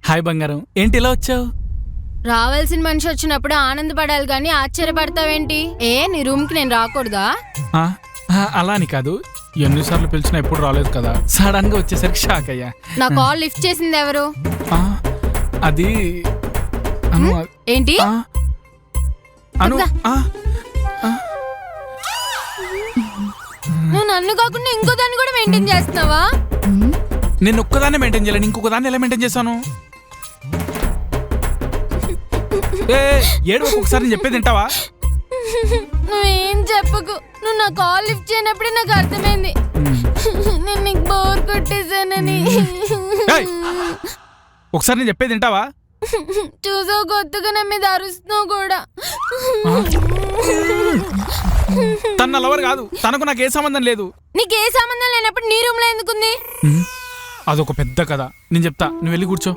Hi బంగారం, ఏంటి ఇలా వచ్చావు? రావాల్సిన మనిషి వచ్చినప్పుడు ఆనందపడాలి కానీ ఆశ్చర్యపడతావేంటి? నీ రూమ్ కి నేను రాకూడదా? అలా అని కాదు, ఎన్నిసార్లు పిలిచినా ఎప్పుడు రాలేదు కదా, సడన్ గా వచ్చేసరికి షాక్ అయ్యా. నా కాల్ లిఫ్ట్ చేసింది ఎవరు? అది ఏంటి? నువ్వు నన్ను కాకుండా ఇంకో దాన్ని కూడా మెయింటైన్ చేస్తున్నావా? నేను ఒక్కదాన్నే మెయింటైన్ చేయలేను, ఇంకొక దాన్ని ఎలా మెయింటైన్ చేశాను? ఏడు ఒకసారి చెప్పేది వింటావా? నువ్వేం చెప్పకు, నువ్వు నా కాల్ లిఫ్ట్ చేయనప్పుడే నాకు అర్థమైంది నేను నీకు బోర్ కొట్టేశానని. ఒకసారి నేను చెప్పేది వింటావా? చూసావు, కొత్తగా నా మీద అరుస్తున్నావు కూడా. తన లవర్ కాదు, తనకు నాకు ఏ సంబంధం లేదు. నీకు ఏ సంబంధం లేనప్పుడు నీ రూమ్ లో ఎందుకుంది? అదొక పెద్ద కథ, నేను చెప్తా, నువ్వు వెళ్ళి కూర్చో.